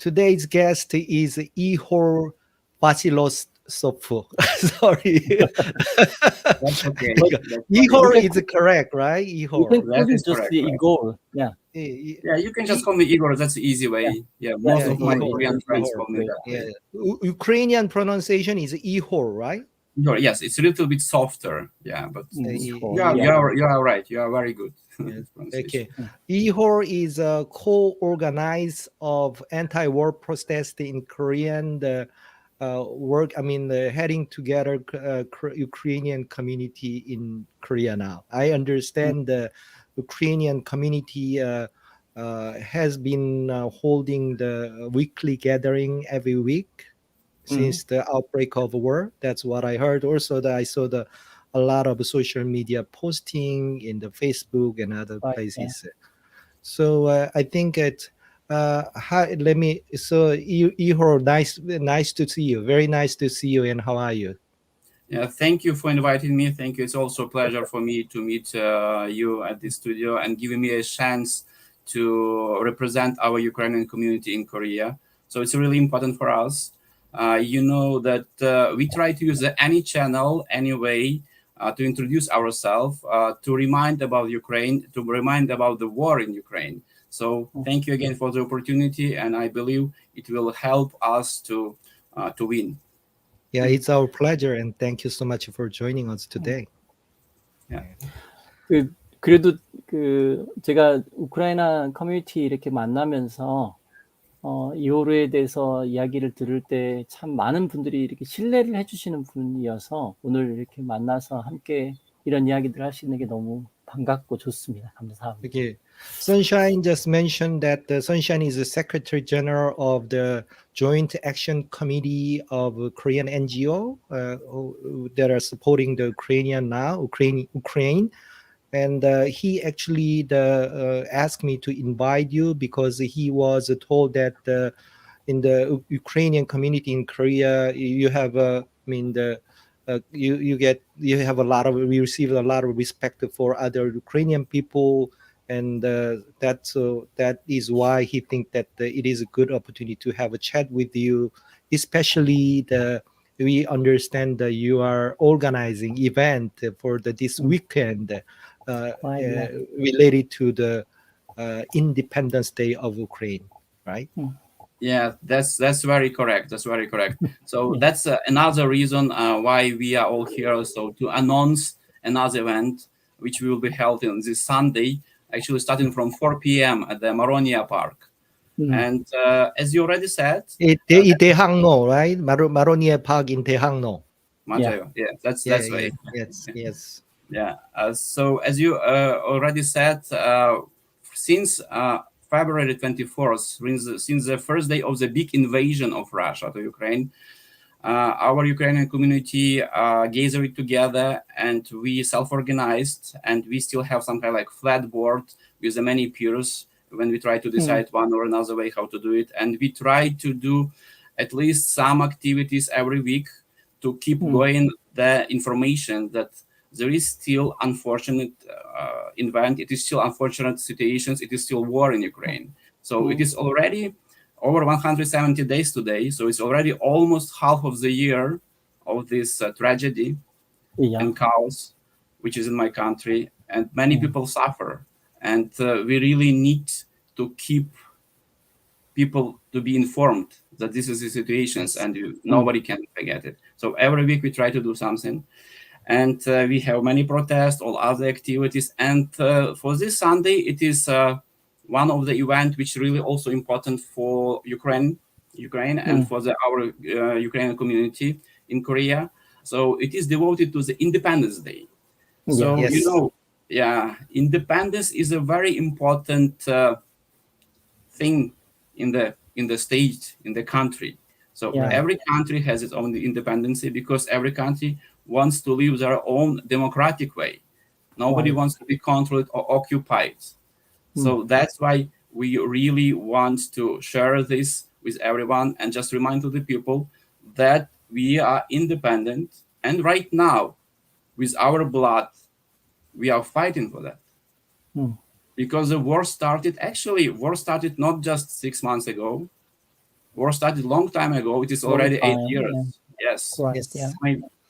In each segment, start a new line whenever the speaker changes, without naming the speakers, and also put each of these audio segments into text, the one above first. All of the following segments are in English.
today's guest is Ihor Vasyltsov. Sorry.
That's okay.
Ihor is correct, right?
You
Ihor.
can call
That
him
is
just
correct,
the
right.
Igor. Yeah.
Yeah, you can just call me Igor. That's the easy way. Yeah, most
Yeah,
of my
Igor.
Korean friends
Ihor.
call me that
Yeah.
way.
Ukrainian pronunciation is Ihor, right?
Igor, yes, it's a little bit softer. Yeah, but
Ihor,
you are right. You are very good.
Okay. Ihor is a co-organizer of anti-war protest in Korean. The heading together Ukrainian community in Korea now. I understand the Ukrainian community has been holding the weekly gathering every week since the outbreak of war. That's what I heard. Also, that I saw a lot of social media posting in the Facebook and other places. So I think it. Ihor, nice to see you. Very nice to see you. And how are you?
Yeah, thank you for inviting me. Thank you. It's also a pleasure for me to meet you at the studio and giving me a chance to represent our Ukrainian community in Korea. So it's really important for us. You know that we try to use any channel, any way to introduce ourselves, to remind about Ukraine, to remind about the war in Ukraine. So thank you again for the opportunity, and I believe it will help us to win.
Yeah, it's our pleasure, and thank you so much for joining us today.
Yeah.
그래도 제가 우크라이나 커뮤니티 이렇게 만나면서 이호르에 대해서 이야기를 들을 때 참 많은 분들이 이렇게 신뢰를 해주시는 분이어서 오늘 이렇게 만나서 함께 이런 이야기들 할 수 있는 게 너무 반갑고 좋습니다. 감사합니다.
Okay. Sunshine just mentioned that Sunshine is the Secretary General of the Joint Action Committee of Korean NGO that are supporting the Ukraine. And he actually asked me to invite you because he was told that in the Ukrainian community in Korea, you have we receive a lot of respect for other Ukrainian people, and that is why he think that it is a good opportunity to have a chat with you, especially we understand that you are organizing event for this weekend related to the Independence Day of Ukraine, right?
Yeah, that's very correct. That's very correct. So that's another reason why we are all here. So to announce another event, which will be held on this Sunday, actually starting from 4 p.m. at the Maronia Park. And as you already said,
Daehangno, right? Maronia Park in Daehangno.
맞아요. Yeah, that's right.
Yes.
Yeah. So as you already said, since February 24th, since the first day of the big invasion of Russia to Ukraine, our Ukrainian community gathered together, and we self-organized, and we still have some kind of like flat board with many peers when we try to decide one or another way how to do it. And we try to do at least some activities every week to keep going the information that there is still unfortunate event, it is still unfortunate situations, it is still war in Ukraine. So it is already over 170 days today, so it's already almost half of the year of this tragedy and chaos, which is in my country, and many people suffer. And we really need to keep people to be informed that this is the situations, and nobody can forget it. So every week we try to do something. And we have many protests, all other activities. And for this Sunday, it is one of the events which really also important for Ukraine, and for our Ukrainian community in Korea. So it is devoted to the Independence Day. So, you know, independence is a very important thing in the state, in the country. So every country has its own independence because every country wants to live their own democratic way. Nobody wants to be controlled or occupied. So that's why we really want to share this with everyone and just remind to the people that we are independent. And right now, with our blood, we are fighting for that. Because the war started not just 6 months ago. War started long time ago. It is
Long
already 8
time,
years.
yeah.
Yes.
Right,
Yes.
yeah.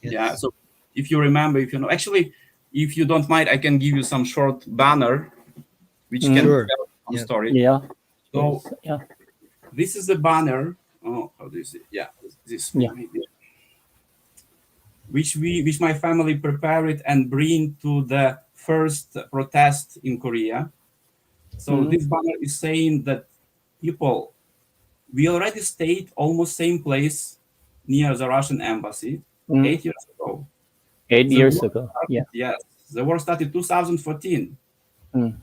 Yes.
Yeah. So if you remember, if you know, actually, if you don't mind, I can give you some short banner, which can
Sure.
tell some
Yeah.
story.
Yeah.
So
Yes, yeah.
this is the banner. Oh, how do you see? Yeah, this
Yeah.
maybe. Which my family prepared and bring to the first protest in Korea. So this banner is saying that people, we already stayed almost same place near the Russian embassy 8 years ago.
8
The
years
war
ago.
started-
Yeah.
Yes, the war started 2014.
Mm.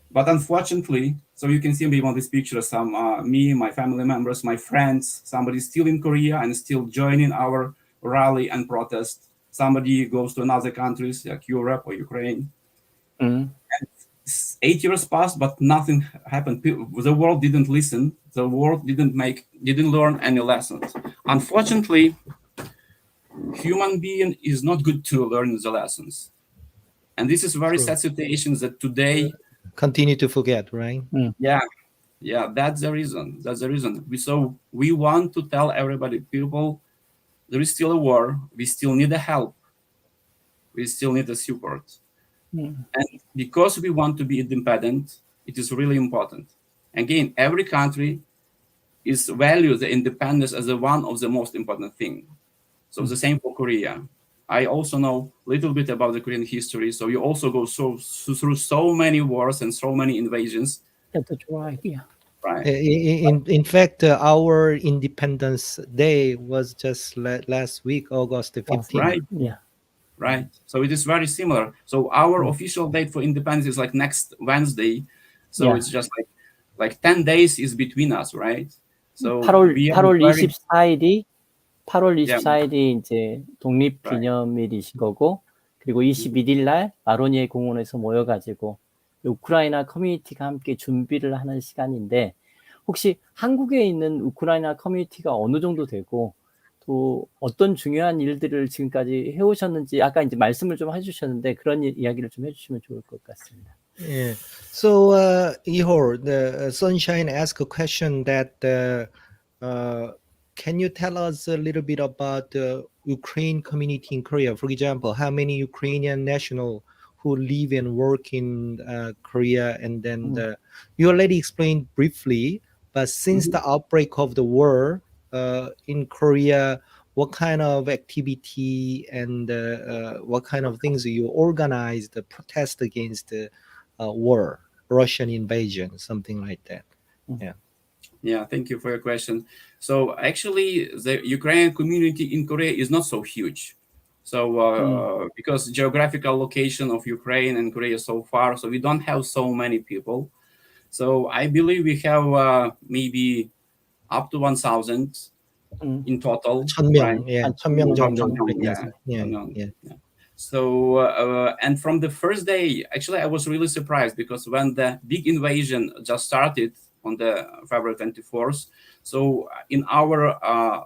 But unfortunately, so you can see maybe on this picture, some me, my family members, my friends, somebody still in Korea and still joining our rally and protest. Somebody goes to another countries like Europe or Ukraine.
Mm.
8 years passed, but nothing happened. The world didn't listen. The world didn't learn any lessons. Unfortunately, human being is not good to learn the lessons. And this is very
True.
sad situation that today,
Continue to forget, right?
yeah, that's the reason. We want to tell everybody, people, there is still a war. We still need the help. We still need the support. And because we want to be independent, it is really important. Again, every country is values the independence as one of the most important thing. So the same for Korea. I also know a little bit about the Korean history. So you also go through so many wars and so many invasions.
That's right. Yeah.
Right.
In fact, our Independence Day was just last week, August 15th.
Right.
Yeah.
Right. So it is very similar. So our official date for independence is like next Wednesday. So it's just like 10 days is between us, right? So
8월
we are
8월
very
24일이 8월
Yeah.
24일이 이제 독립기념일이신 거고, 그리고 21일 날 마로니에 공원에서 모여가지고 우크라이나 커뮤니티가 함께 준비를 하는 시간인데, 혹시 한국에 있는 우크라이나 커뮤니티가 어느 정도 되고 또 어떤 중요한 일들을 지금까지 해오셨는지 아까 이제 말씀을 좀 해주셨는데 그런 이야기를 좀 해주시면 좋을 것 같습니다.
Yeah. So, Ihor, the Sunshine asked a question that can you tell us a little bit about the Ukraine community in Korea? For example, how many Ukrainian nationals who live and work in Korea? And then you already explained briefly, but since the outbreak of the war in Korea, what kind of activity and what kind of things you organize the protest against the war, Russian invasion, something like that?
Yeah, thank you for your question. So actually, the Ukrainian community in Korea is not so huge. So because geographical location of Ukraine and Korea is so far, so we don't have so many people. So I believe we have maybe up to 1,000 in total.
1,000명, yeah, 1,000명 정도.
Yeah. So and from the first day, actually, I was really surprised because when the big invasion just started on the February 24th, so in our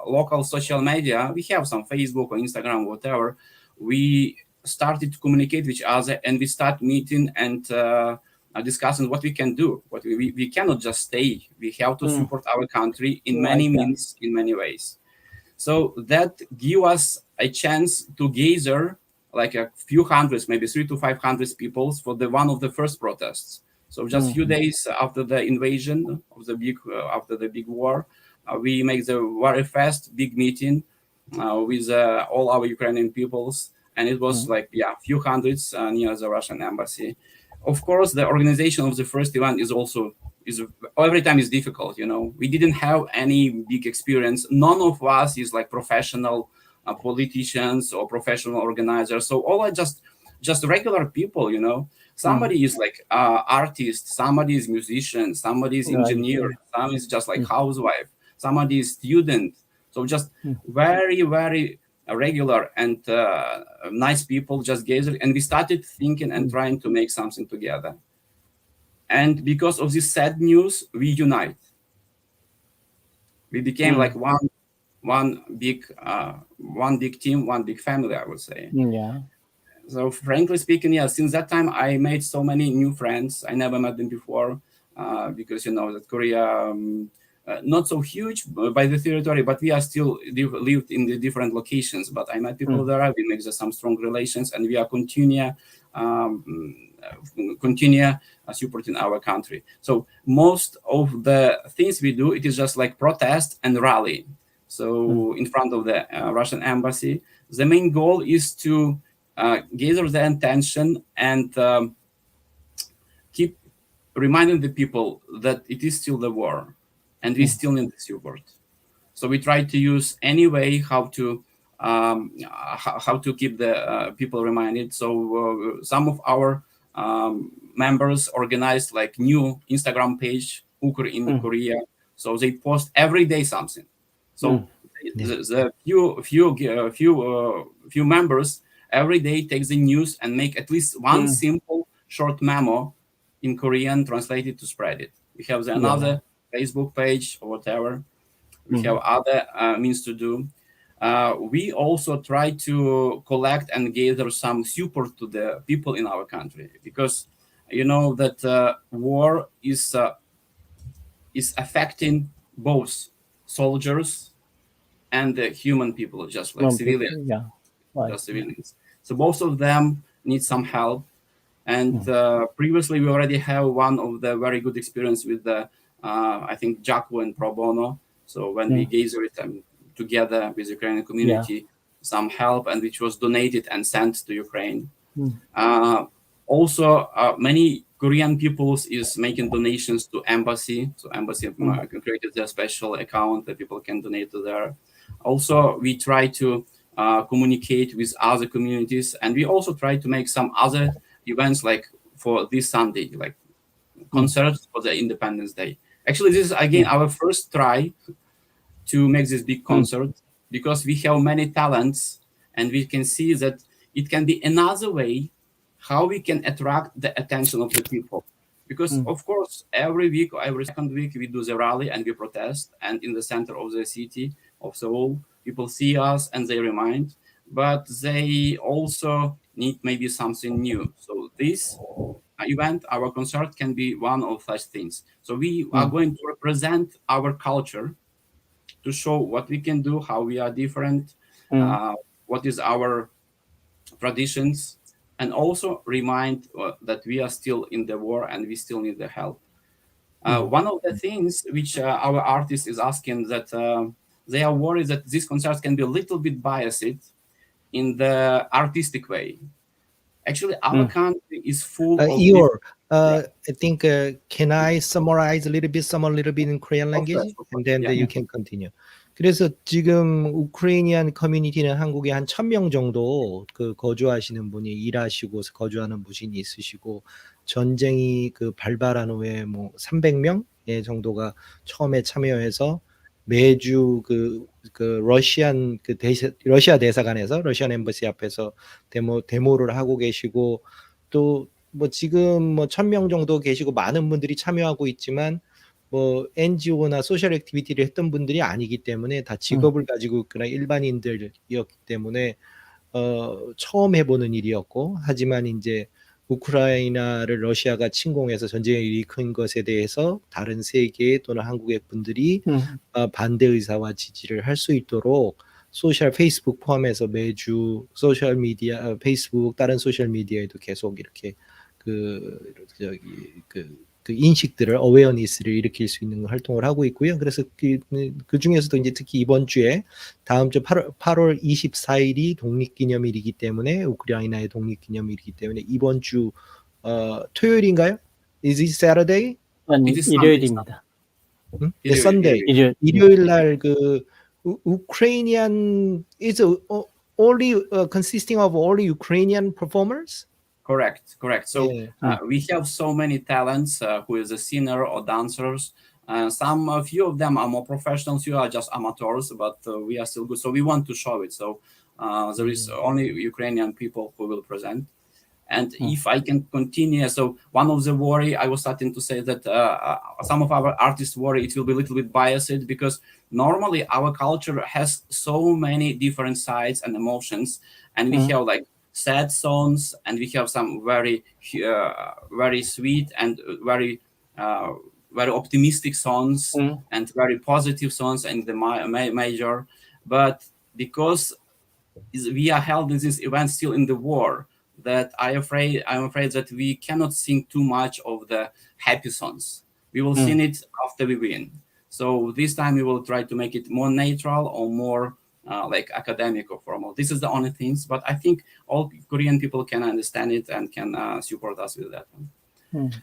local social media, we have some Facebook or Instagram, whatever, we started to communicate with each other and we start meeting and discussing what we can do. What we cannot just stay. We have to support our country in many means, in many ways. So that give us a chance to gather like a few hundreds, maybe 300 to 500 people for the one of the first protests. So just few days after the invasion of the big war, we make the very fast big meeting with all our Ukrainian peoples, and it was few hundreds near the Russian embassy. Of course, the organization of the first event is every time is difficult. You know, we didn't have any big experience. None of us is like professional politicians or professional organizers. So all are just regular people. You know, somebody is like artist, somebody is musician, somebody is engineer, some is just like housewife, somebody is student. So just very, very regular and nice people just gathered, and we started thinking and trying to make something together. And because of this sad news, we unite. We became like one big team, one big family, I would say.
Yeah.
So frankly speaking, since that time I made so many new friends. I never met them before because you know that Korea not so huge by the territory, but we are still lived in the different locations. But I met people there. We make some strong relations, and we are continue supporting our country. So most of the things we do, it is just like protest and rally. So in front of the Russian embassy, the main goal is to gather the attention and keep reminding the people that it is still the war, and we still need the support. So we try to use any way how to keep the people reminded. So some of our members organized like new Instagram page, Ukr in Korea. So they post every day something. So the few members every day take the news and make at least one simple short memo in Korean, translated to spread it. We have another Facebook page or whatever. We have other means to do. We also try to collect and gather some support to the people in our country, because you know that war is affecting both soldiers and the human people, just like civilians. Just civilians. So both of them need some help. And previously we already have one of the very good experience with the I think Jaco and Pro Bono. So when we gathered them together with Ukrainian community, some help, and which was donated and sent to Ukraine. Also, many Korean peoples is making donations to embassy. So embassy created a special account that people can donate to there. Also, we try to communicate with other communities, and we also try to make some other events, like for this Sunday, like concerts for the Independence Day. Actually, this is again our first try to make this big concert, because we have many talents, and we can see that it can be another way how we can attract the attention of the people. Because of course, every week or every second week we do the rally and we protest, and in the center of the city of Seoul, people see us and they remind, but they also need maybe something new. So this event, our concert, can be one of such things. So we are going to represent our culture, to show what we can do, how we are different, what is our traditions, and also remind that we are still in the war and we still need the help. One of the things which our artist is asking, that they are worried that these concerts can be a little bit biased in the artistic way. Actually, our country is full of...
Ihor, I think, can I summarize a little bit in Korean language?
Of course.
And then you can continue. 그래서 지금 우크라이니안 커뮤니티는 한국에 한 1,000명 정도 그 거주하시는 분이, 일하시고 거주하는 분이 있으시고, 전쟁이 그 발발한 후에 뭐 300명 정도가 처음에 참여해서 매주 그 러시아 대사관에서, 러시안 엠버시 앞에서 데모를 하고 계시고, 또 뭐 지금 뭐 1,000명 정도 계시고 많은 분들이 참여하고 있지만, 뭐 NGO나 소셜 액티비티를 했던 분들이 아니기 때문에 다 직업을 가지고 그런 일반인들이었기 때문에 처음 해보는 일이었고, 하지만 이제 우크라이나를 러시아가 침공해서 전쟁을 일으킨 것에 대해서 다른 세계 또는 한국의 분들이 반대 의사와 지지를 할 수 있도록 페이스북 포함해서 매주 소셜 미디어, 페이스북, 다른 소셜 미디어에도 계속 이렇게 그 인식들을, 어웨어니스를 일으킬 수 있는 활동을 하고 있고요. 그래서 그 중에서도 이제 특히 이번 주에, 다음 주 8월 24일이 독립기념일이기 때문에, 우크라이나의 독립기념일이기 때문에 이번 주 토요일인가요? Is it Saturday?
일요일입니다.
Sunday. 일요일 날 그 Ukrainian is only consisting of only Ukrainian performers?
Correct. So we have so many talents, who is a singer or dancers. A few of them are more professional, few are just amateurs, but we are still good. So we want to show it. So there is only Ukrainian people who will present. And if I can continue, so one of the worry, I was starting to say that some of our artists worry it will be a little bit biased, because normally our culture has so many different sides and emotions, and we have like sad songs, and we have some very sweet and very very optimistic songs and very positive songs in the major, but because we are held in this event still in the war, that I'm afraid that we cannot sing too much of the happy songs. We will sing it after we win. So this time we will try to make it more neutral or more like academic or formal. This is the only things, but I think all Korean people can understand it and can support us with that one.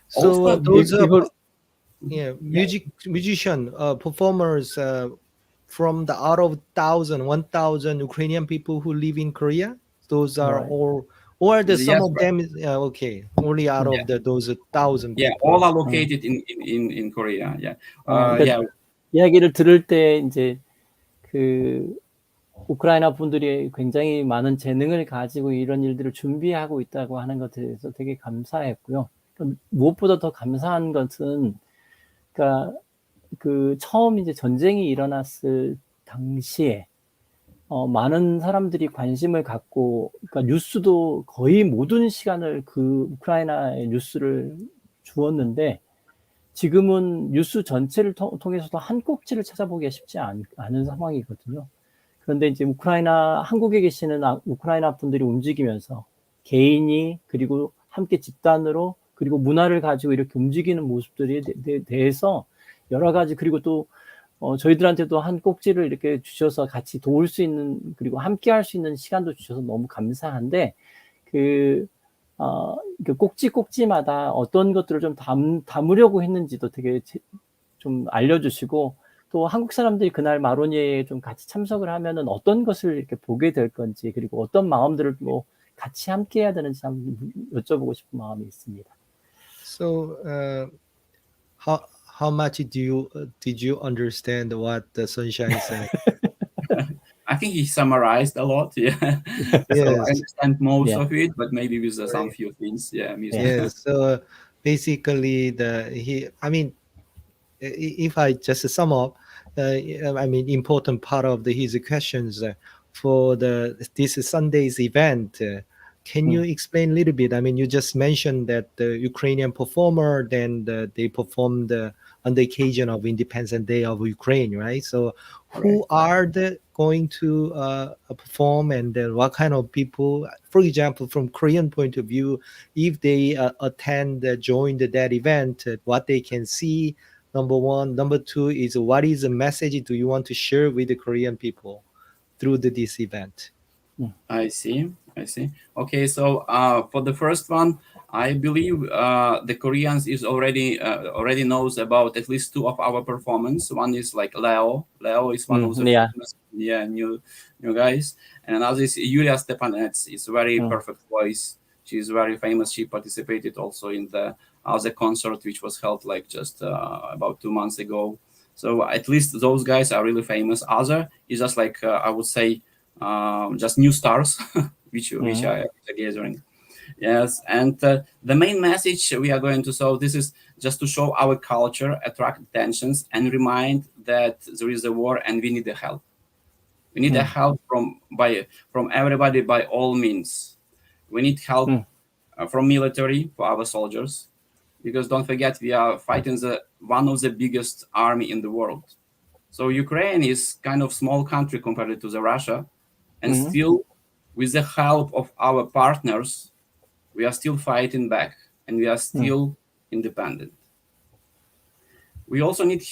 So
Also,
those
Igor-
musician performers from the out of 1,000 Ukrainian people who live in Korea, those are
Right.
all, or the some
Yes,
of them is okay, only out of those 1,000
yeah,
people.
all are located in Korea. Yeah,
그러니까
yeah.
이야기를 들을 때 이제 그 우크라이나 분들이 굉장히 많은 재능을 가지고 이런 일들을 준비하고 있다고 하는 것에 대해서 되게 감사했고요. 무엇보다 더 감사한 것은, 그러니까 그 처음 이제 전쟁이 일어났을 당시에 많은 사람들이 관심을 갖고, 그러니까 뉴스도 거의 모든 시간을 그 우크라이나의 뉴스를 주었는데, 지금은 뉴스 전체를 통해서도 한 꼭지를 찾아보기가 쉽지 않은 상황이거든요. 그런데 이제 한국에 계시는 우크라이나 분들이 움직이면서 개인이, 그리고 함께 집단으로, 그리고 문화를 가지고 이렇게 움직이는 모습들에 대해서 여러 가지, 그리고 또 저희들한테도 한 꼭지를 이렇게 주셔서 같이 도울 수 있는, 그리고 함께 할 수 있는 시간도 주셔서 너무 감사한데, 그 꼭지마다 어떤 것들을 좀 담으려고 했는지도 되게 좀 알려주시고, 또 한국 사람들이 그날 마로니에에 좀 같이 참석을 하면은 어떤 것을 이렇게 보게 될 건지, 그리고 어떤 마음들을 뭐 같이 함께 해야 되는지 한번 여쭤보고 싶은 마음이 있습니다.
So how much did you understand what the Sunshine said?
I think he summarized a lot. Yeah, so
Yes.
I understand most
Yeah.
of it, but maybe with some few things. Yeah,
Yes. So basically, if I just sum up, important part of his questions for this Sunday's event. Can you explain a little bit? I mean, you just mentioned that the Ukrainian performer, then they performed on the occasion of Independence Day of Ukraine, right? So who are going to perform, and then what kind of people? For example, from Korean point of view, if they join that event, what they can see, number one. Number two is, what is the message do you want to share with the Korean people through this event?
I see. Okay, so for the first one, I believe the Koreans is already knows about at least two of our performance. One is like Leo. Leo is one of the famous, new guys, and another is Yulia Stepanets. It's very perfect voice. She's very famous. She participated also in the other concert which was held like just about 2 months ago. So at least those guys are really famous. Other is just like I would say just new stars, which are gathering. Yes, and the main message we are going to show, this is just to show our culture, attract attentions, and remind that there is a war and we need the help. We need the help from everybody by all means. We need help from military for our soldiers, because don't forget we are fighting one of the biggest army in the world. So Ukraine is kind of small country compared to the Russia, and still with the help of our partners, we are still fighting back and we are still independent. We also need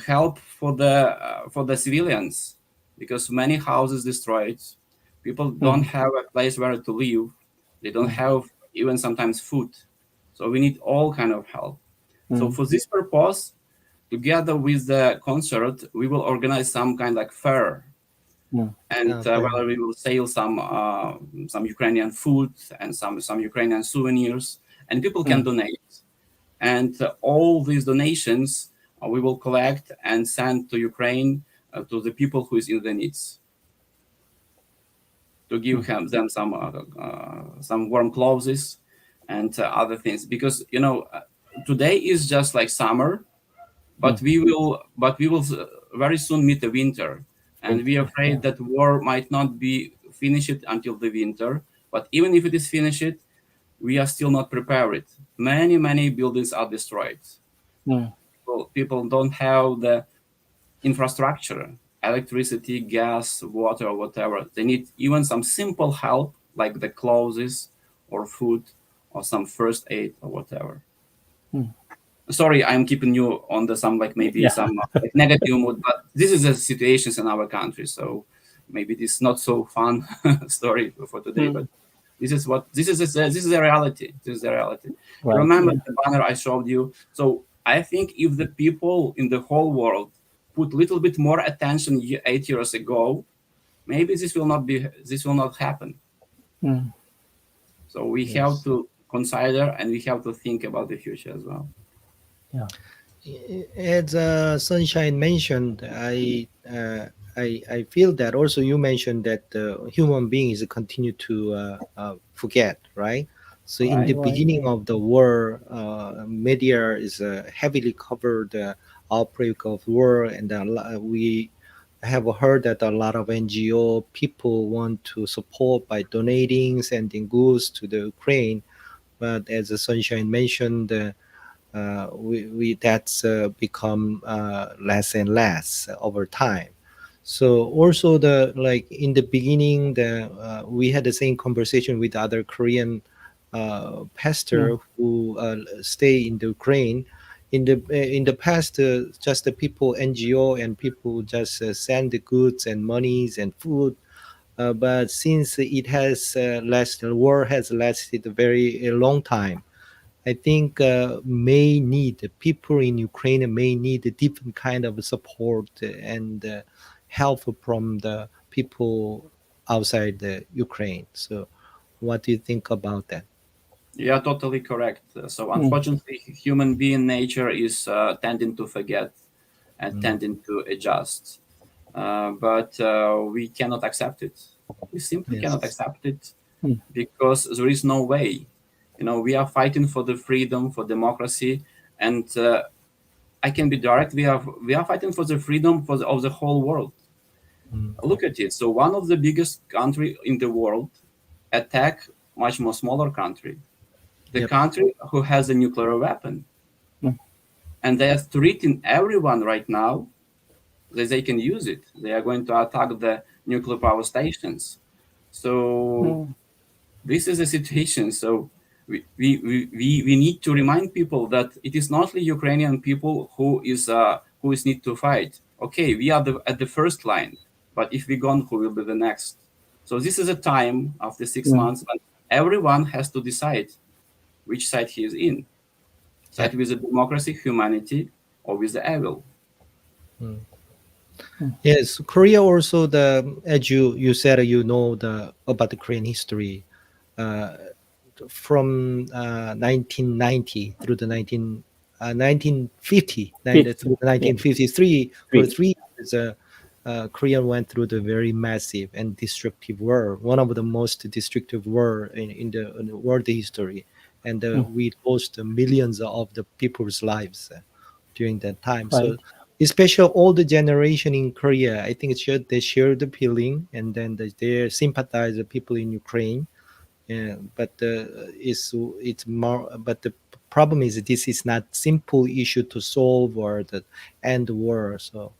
help for the civilians, because many houses destroyed. People don't have a place where to live. They don't have even sometimes food. So we need all kind of help. So for this purpose, together with the concert, we will organize some kind like fair. And where we will sell some Ukrainian food and some Ukrainian souvenirs, and people can donate. And all these donations we will collect and send to Ukraine, to the people who is in the needs, to give them some warm clothes and other things. Because today is just like summer, but we will very soon meet the winter. And we are afraid that war might not be finished until the winter. But even if it is finished, we are still not prepared. Many buildings are destroyed. So people don't have the infrastructure, electricity, gas, water, or whatever. They need even some simple help like the clothes or food or some first aid or whatever. Sorry, I'm keeping you on the some like maybe some like negative mood, but this is the situations in our country. So maybe this is not so fun story for today, but this is the reality. This is the reality.
Right.
Remember the banner I showed you. So I think if the people in the whole world put a little bit more attention 8 years ago, maybe this will not happen. So we have to consider and we have to think about the future as well.
Yeah.
As Sunshine mentioned, I feel that also you mentioned that human beings continue to forget, right? So in the beginning of the war, media is heavily covered the outbreak of war, and we have heard that a lot of NGO people want to support by donating, sending goods to the Ukraine. But as the Sunshine mentioned, that's become less and less over time. So also in the beginning, we had the same conversation with other Korean pastor who stay in the Ukraine. In the past, just the people NGO and people just send the goods and monies and food. But since it has lasted, the war has lasted a very long time, I think people in Ukraine may need a different kind of support and help from the people outside the Ukraine. So, what do you think about that?
Yeah, totally correct. So unfortunately, human being nature is tending to forget and tending to adjust. But we cannot accept it. We simply cannot accept it because there is no way. We are fighting for the freedom, for democracy, and I can be direct. We are fighting for the freedom of the whole world. Look at it. So one of the biggest country in the world attack much more smaller country. The country who has a nuclear weapon. And they are treating everyone right now that they can use it. They are going to attack the nuclear power stations. So this is the situation. So we need to remind people that it is not the Ukrainian people who is need to fight. Okay, we are at the first line, but if we're gone, who will be the next? So this is a time after 6 months when everyone has to decide which side he is in. Side with the democracy, humanity, or with the evil.
Yes, Korea also as you said, about the Korean history from 1990 through the 1950 through 1953 for 3 years. Korea went through the very massive and destructive war, one of the most destructive war in the world history, and we lost millions of the people's lives during that time.
Right.
So especially all the generation in Korea, I think they share the feeling, and then they sympathize the people in Ukraine. But it's more. But the problem is this is not simple issue to solve or end the war. So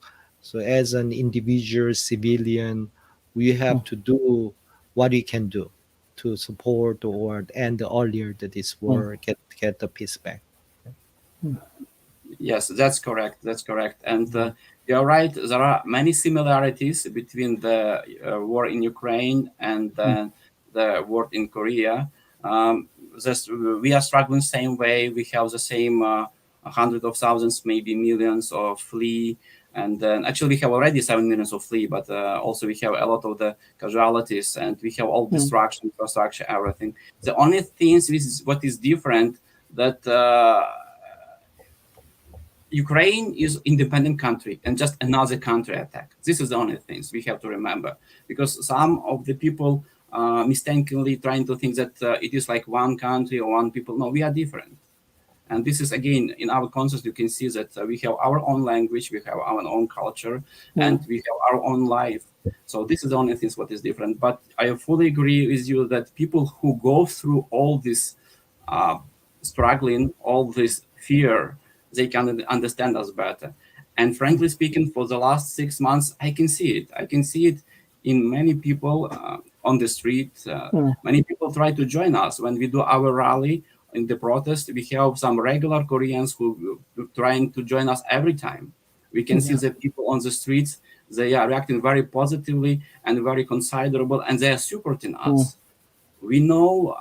as an individual civilian, we have to do what we can do to support or end earlier that this war get the peace back.
Yes, that's correct. And you're right. There are many similarities between the war in Ukraine and the war in Korea. We are struggling the same way. We have the same hundreds of thousands, maybe millions of flee. And then actually we have already 7 million of flee, but also we have a lot of the casualties, and we have all destruction, infrastructure, everything. The only thing what is different that Ukraine is independent country and just another country attack. This is the only things we have to remember, because some of the people mistakenly trying to think that it is like one country or one people. No, we are different. And this is, again, in our concept, you can see that we have our own language, we have our own culture, and we have our own life. So this is the only thing what is different. But I fully agree with you that people who go through all this struggling, all this fear, they can understand us better. And frankly speaking, for the last 6 months, I can see it. I can see it in many people on the street. Many people try to join us when we do our rally in the protest. We have some regular Koreans who trying to join us every time. We can see the people on the streets. They are reacting very positively and very considerable, and they are supporting us. We know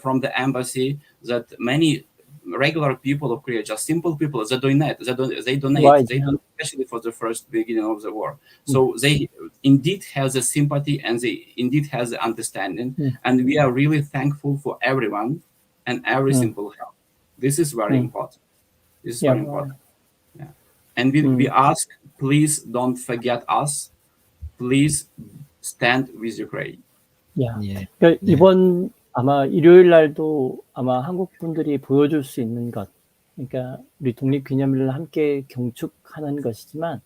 from the embassy that many regular people of Korea, just simple people, they donate,
Right.
especially for the first beginning of the war. So they indeed have the sympathy and they indeed have the understanding, and we are really thankful for everyone and every simple help. This is very important. This is very important. Yeah. And we ask, please don't forget us. Please stand with Ukraine.
Yeah.
그러니까 이번 아마 일요일 날도 아마 한국 분들이 보여줄 수 있는 것, 그러니까 우리 독립기념일을 함께 경축하는 것이지만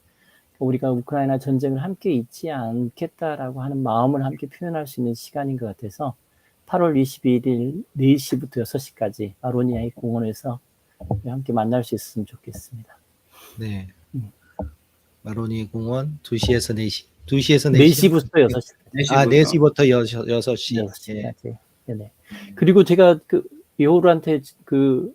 우리가 우크라이나 전쟁을 함께 잊지 않겠다라고 하는 마음을 함께 표현할 수 있는 시간인 것 같아서 8월 21일 4시부터 6시까지 마로니아의 공원에서 함께 만날 수 있었으면 좋겠습니다.
네. 마로니 공원 2시에서 4시. 2시에서 4시.
4시부터 6시.
아, 4시부터 6시.
6시까지. 네네. 그리고 제가 그 이호르한테 그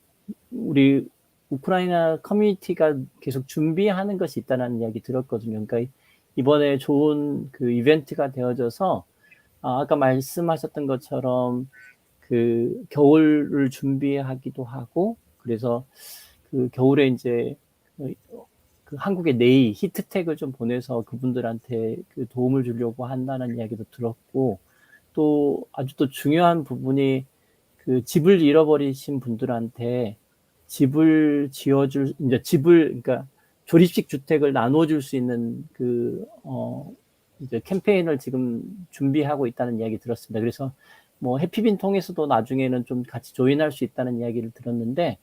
우리 우크라이나 커뮤니티가 계속 준비하는 것이 있다는 이야기 들었거든요. 그러니까 이번에 좋은 그 이벤트가 되어져서 아까 말씀하셨던 것처럼 그 겨울을 준비하기도 하고 그래서 그 겨울에 이제 그 한국의 네이 히트텍을 좀 보내서 그분들한테 그 도움을 주려고 한다는 이야기도 들었고 또 아주 또 중요한 부분이 그 집을 잃어버리신 분들한테 집을 지어줄 이제 집을 그러니까 조립식 주택을 나눠줄 수 있는 그 이제 캠페인을 지금 준비하고 있다는 이야기 들었습니다. 그래서 뭐 해피빈 통해서도 나중에는 좀 같이 조인할 수 있다는 이야기를 들었는데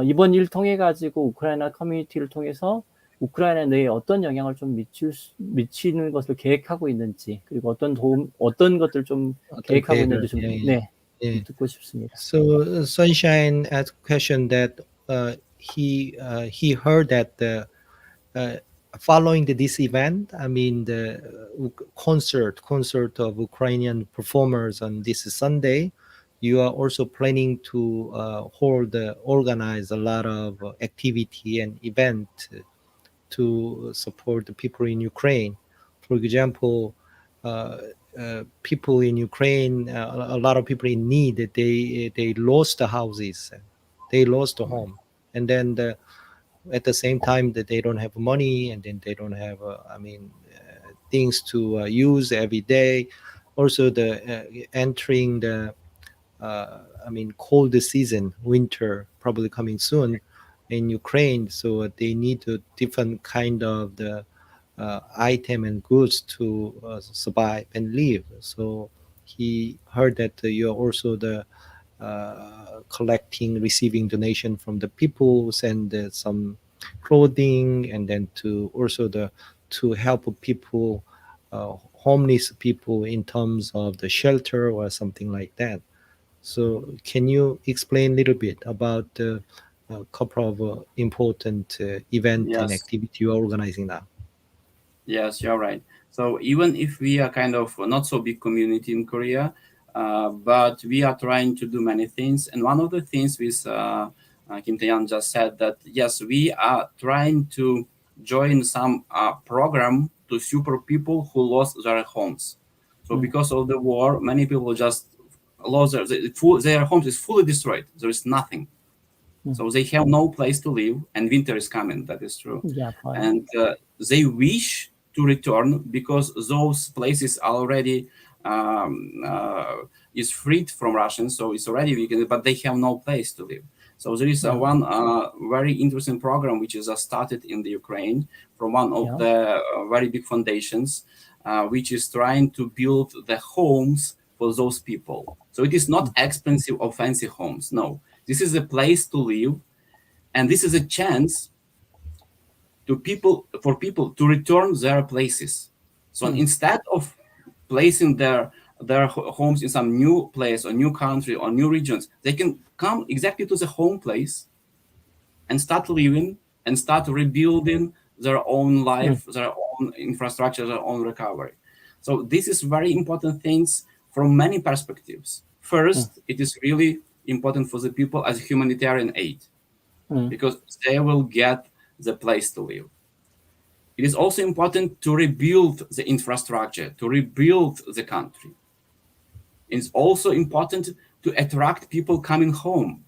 이번 일 통해 가지고 우크라이나 커뮤니티를 통해서 우크라이나 내에 어떤 영향을 좀 미치는 것을 계획하고 있는지 그리고 어떤 것들 좀 계획하고 있는지 좀 듣고 싶습니다.
So Sunshine asked a question that he heard that following this event, I mean the concert of Ukrainian performers on this Sunday, you are also planning to organize a lot of activity and event to support the people in Ukraine. For example, people in Ukraine, a lot of people in need, they lost the houses, they lost the home, and then at the same time that they don't have money, and then they don't have, things to use every day. Also, the entering the, cold season, winter probably coming soon in Ukraine, so they need a different kind of the item and goods to survive and live. So he heard that you're also the receiving donation from the peoples and some clothing, and then to also to help people, homeless people in terms of the shelter or something like that. So can you explain a little bit about the couple of important event and activity you are organizing now?
Yes, you're right. So even if we are kind of not so big community in Korea, but we are trying to do many things. And one of the things with Kim Tae-yeon just said that, yes, we are trying to join some program to support people who lost their homes. So because of the war, many people just lost their homes is fully destroyed. There is nothing. So they have no place to live, and winter is coming. That is true.
Yeah,
and they wish to return because those places already is freed from Russians, so it's already weakened, but they have no place to live. So there is one very interesting program which is started in the Ukraine from one of the very big foundations, which is trying to build the homes for those people. So it is not expensive or fancy homes. No, this is a place to live, and this is a chance for people to return their places. So instead of placing their homes in some new place or new country or new regions, they can come exactly to the home place and start living and start rebuilding their own life, their own infrastructure, their own recovery. So this is very important things from many perspectives. First, it is really important for the people as humanitarian aid, because they will get the place to live. It is also important to rebuild the infrastructure, to rebuild the country. It's also important to attract people coming home,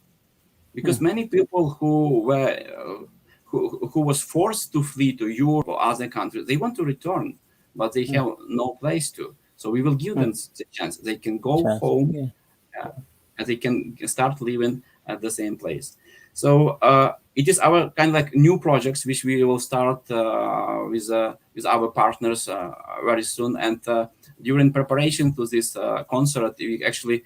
because many people who was forced to flee to Europe or other countries, they want to return, but they have no place to. So we will give them the chance. They can go home, and they can start living at the same place. So it is our kind of like new projects which we will start with our partners very soon. And during preparation to this concert, we actually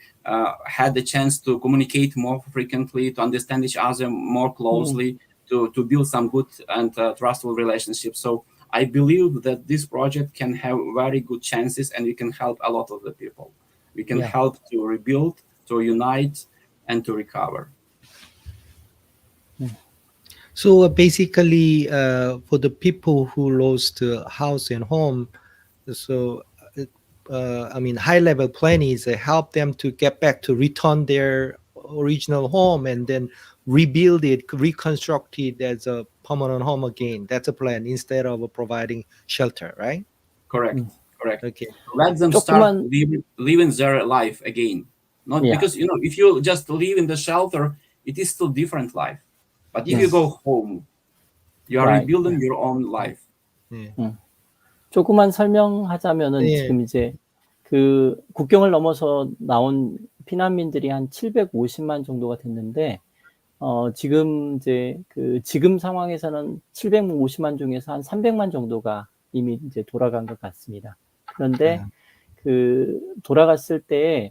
had the chance to communicate more frequently, to understand each other more closely, to build some good and trustful relationships. So I believe that this project can have very good chances, and we can help a lot of the people. We can help to rebuild, to unite, and to recover.
So basically, for the people who lost house and home, so high-level plan is help them to get back to return their original home and then rebuild it, reconstruct it as a permanent home again. That's a plan instead of providing shelter, right?
Correct.
Okay.
Let them start living their life again. Not because if you just live in the shelter, it is still different life. But if you go home, you are rebuilding your own life.
조금만 설명하자면은 지금 이제 그 국경을 넘어서 나온 피난민들이 한 750만 정도가 됐는데 지금 이제 그 지금 상황에서는 750만 중에서 한 300만 정도가 이미 이제 돌아간 것 같습니다. 그런데 그 돌아갔을 때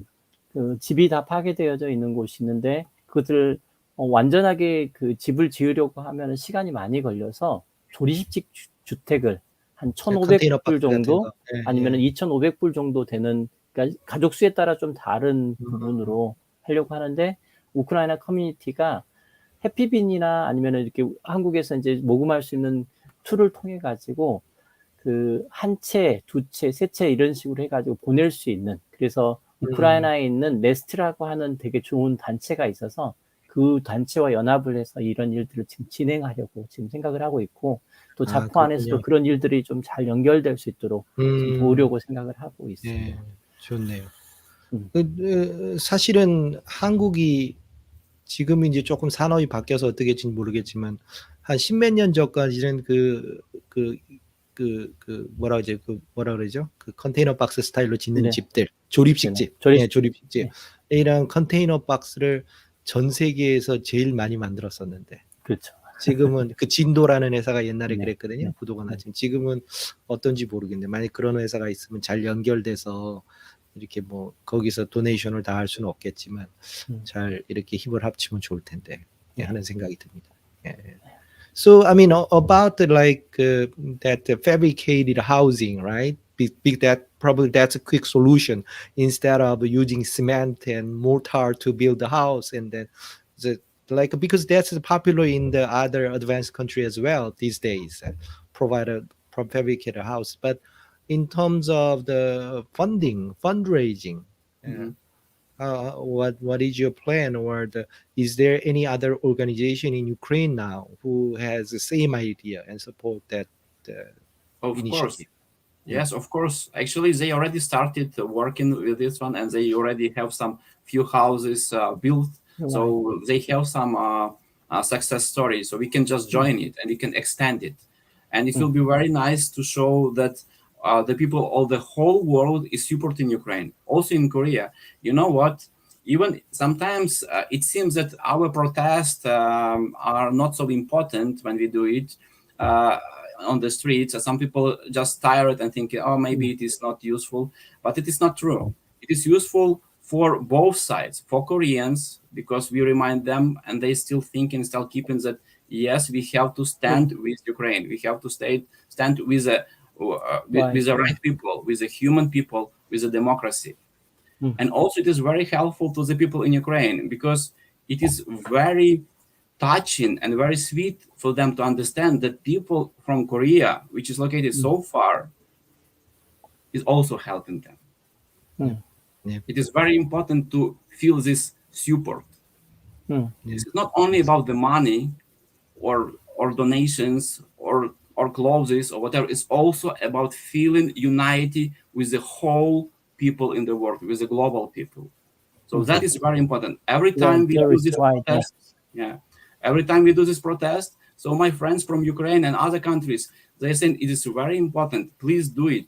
그 집이 다 파괴되어져 있는 곳이 있는데 그것을 완전하게 그 집을 지으려고 하면 시간이 많이 걸려서 조립식 주택을 한 1,500불 정도 아니면 2,500불 정도 되는, 그러니까 가족 수에 따라 좀 다른 부분으로 하려고 하는데 우크라이나 커뮤니티가 해피빈이나 아니면 이렇게 한국에서 이제 모금할 수 있는 툴을 통해 가지고 그 한 채, 두 채, 세 채 이런 식으로 해가지고 보낼 수 있는, 그래서 우크라이나에 있는 네스트라고 하는 되게 좋은 단체가 있어서 그 단체와 연합을 해서 이런 일들을 지금 진행하려고 지금 생각을 하고 있고, 또 자포 안에서도 그런 일들이 좀 잘 연결될 수 있도록 지금 도우려고 생각을 하고 있습니다.
좋네요. 사실은 한국이 지금 이제 조금 산업이 바뀌어서 어떻게 될지 모르겠지만 한 십몇 년 전까지는 뭐라 그러죠? 그 컨테이너 박스 스타일로 짓는 집들, 조립식 집. 이런 컨테이너 박스를 전 세계에서 제일 많이 만들었었는데. 그렇죠. 지금은 그 진도라는 회사가 옛날에 그랬거든요. 부도가 나지만 지금은 어떤지 모르겠는데 만약 그런 회사가 있으면 잘 연결돼서 이렇게 뭐 거기서 도네이션을 다 할 수는 없겠지만 잘 이렇게 힘을 합치면 좋을 텐데 하는 생각이 듭니다. So I mean about that fabricated housing, right? That's a quick solution instead of using cement and mortar to build the house, and then because that's popular in the other advanced country as well these days, provide a fabricated house. But in terms of the fundraising, what is your plan, or is there any other organization in Ukraine now who has the same idea and support that initiative?
Course. Yes, of course. Actually, they already started working with this one, and they already have some few houses built. So they have some success stories. So we can just join it and we can extend it. And it will be very nice to show that the people of the whole world is supporting Ukraine. Also in Korea, you know what? Even sometimes it seems that our protests are not so important when we do it on the streets. Some people just tired and think, oh, maybe it is not useful. But it is not true. It is useful for both sides, for Koreans, because we remind them and they still think and still keeping that, yes, we have to stand with Ukraine. We have to stand with the right people, with the human people, with the democracy. And also it is very helpful to the people in Ukraine because it is very touching and very sweet for them to understand that people from Korea, which is located so far, is also helping them.
Yeah.
It is very important to feel this support. It's not only about the money or donations or clothes or whatever. It's also about feeling unity with the whole people in the world, with the global people. So that is very important. Every time we do this protest, every time we do this protest, so my friends from Ukraine and other countries, they say it is very important. Please do it,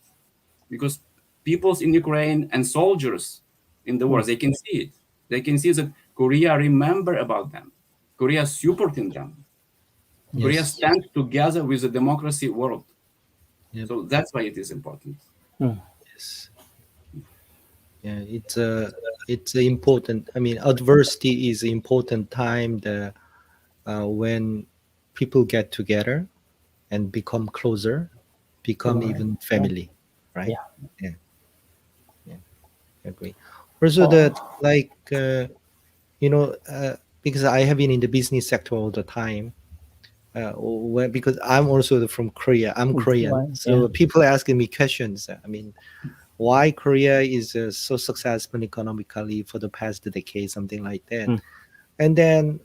because peoples in Ukraine and soldiers in the war, they can see it. They can see that Korea remember about them. Korea supporting them.
Yes.
Korea stand together with the democracy world.
Yep.
So that's why it is important.
Yes. Yeah, it's important. I mean, adversity is an important time when people get together and become closer, become even family, right? Yeah. I agree. Also, that like because I have been in the business sector all the time. Because I'm also from Korea. I'm Korean, so people asking me questions. I mean, why Korea is so successful economically for the past decade, something like that. And then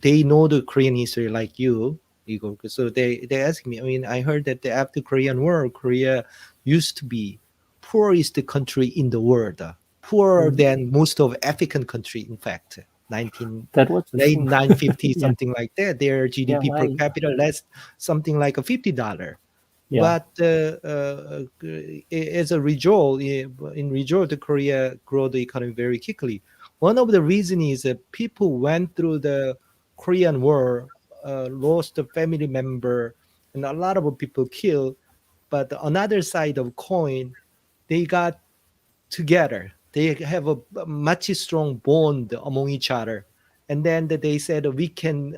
they know the Korean history like you, Igor. So they ask me. I mean, I heard that after Korean War, Korea used to be poorest country in the world, poorer than most of African country. In fact, late 950 something like that. Their GDP per capita less something like a $50. But as a result, the Korea grow the economy very quickly. One of the reasons is that people went through the Korean War, lost a family member, and a lot of people killed. But another side of coin, they got together. They have a much strong bond among each other, and then they said we can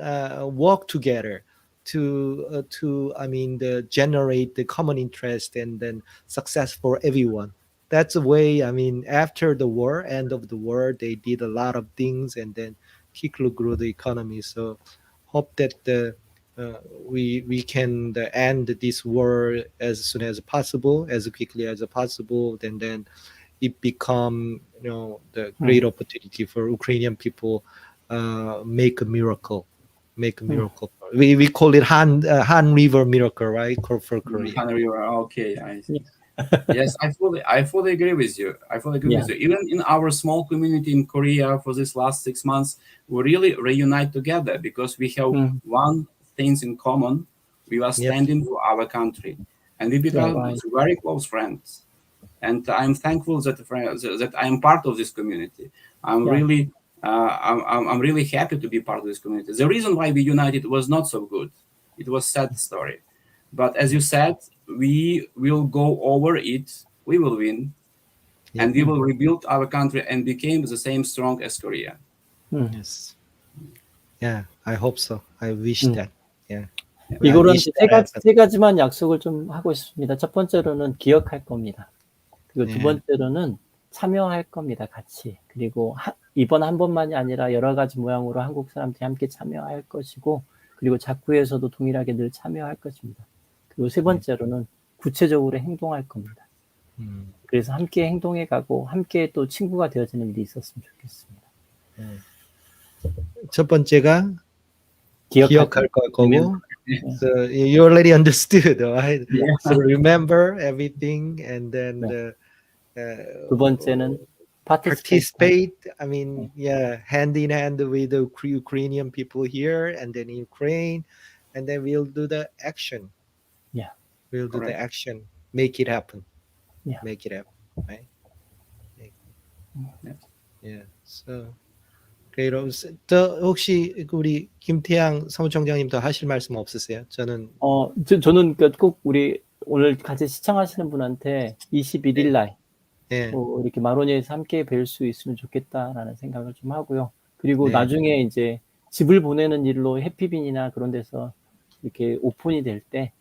work together to generate the common interest and then success for everyone. That's the way. I mean, after the war, end of the war, they did a lot of things and then quickly grew the economy. So hope that we can end this war as soon as possible, as quickly as possible, and then it become the great opportunity for Ukrainian people make a miracle. We call it Han River miracle, right? For Korea.
Han River, okay. I see. Yes, I fully agree with you. With you. Even in our small community in Korea for this last 6 months, we really reunite together because we have one things in common. We are standing for our country, and we become very close friends. And I'm thankful that I'm part of this community. I'm really happy to be part of this community. The reason why we united was not so good. It was sad story. But as you said, we will go over it. We will win. And we will rebuild our country and become the same strong as Korea.
Yes. Yeah, I hope so. I wish that. Yeah.
이거는 세 가지만 약속을 좀 하고 싶습니다. 첫 번째로는 기억할 겁니다. 그리고 두 번째로는 참여할 겁니다. 같이. 그리고 이번 한 번만이 아니라 여러 가지 모양으로 한국 사람들이 함께 참여할 것이고, 그리고 작구에서도 동일하게 늘 참여할 것입니다. 그리고 세 번째로는 구체적으로 행동할 겁니다. 그래서 함께 행동해 가고 함께 또 친구가 되어지는 일이 있었으면 좋겠습니다.
첫 번째가 기억할 거고, so you already understood, right? So remember everything, and then
두 번째는
participate. I mean, hand in hand with the Ukrainian people here, and then in Ukraine, and then we'll do the action. We'll do the action. Make it happen. Make it happen. Right? So. 또 혹시 우리 김태양 사무총장님 더 하실 말씀 없으세요? 저는
꼭 우리 오늘 같이 시청하시는 분한테 21일 날 이렇게 마로니에서 함께 뵐 수 있으면 좋겠다라는 생각을 좀 하고요. 그리고 나중에 이제 집을 보내는 일로 해피빈이나 그런 데서 이렇게 오픈이 될 때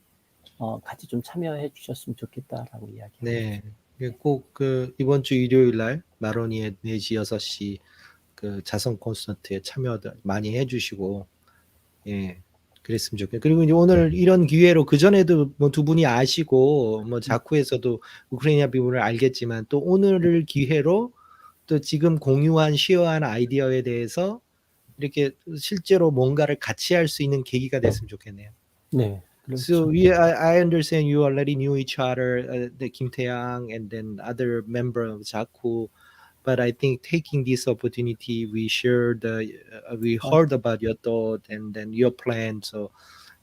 같이 좀 참여해 주셨으면 좋겠다라고 이야기합니다.
네, 꼭 이번 주 일요일 날 마로니에 4시 6시 그 자선 콘서트에 참여 많이 해주시고, 예. 그랬으면 좋겠어요. 그리고 이제 오늘 이런 기회로 그 전에도 뭐 두 분이 아시고 뭐 자쿠에서도 우크라이나 부분을 알겠지만 또 오늘을 기회로 또 지금 공유한 쉐어한 아이디어에 대해서 이렇게 실제로 뭔가를 같이 할 수 있는 계기가 됐으면 좋겠네요.
네.
So
그렇죠.
I understand you already knew each other, the Kim Tae-yang and then other member of Jaku. But I think taking this opportunity, we heard about your thought and then your plan. So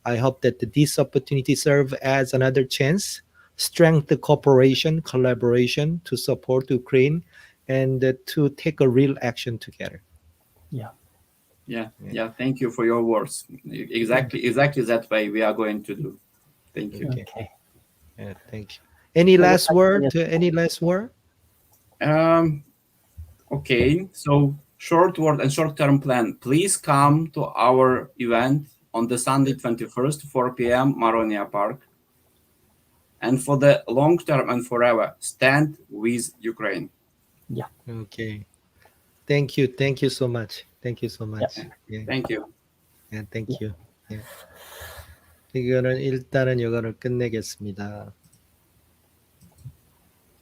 I hope that this opportunity serve as another chance, strengthen cooperation, collaboration to support Ukraine, and to take a real action together.
Yeah.
Yeah. Thank you for your words. Exactly that way we are going to do. Thank you.
Okay.
Yeah, thank you. Any last word? Any last word?
Okay, so short word and short-term plan. Please come to our event on the Sunday 21st, 4 p.m. Maronia Park. And for the long term and forever, stand with Ukraine.
Yeah.
Okay. Thank you. Thank you so much. Thank you so much. Yeah.
Thank you.
Yeah, thank you. Yeah. 이거는 일단은 이거를 끝내겠습니다.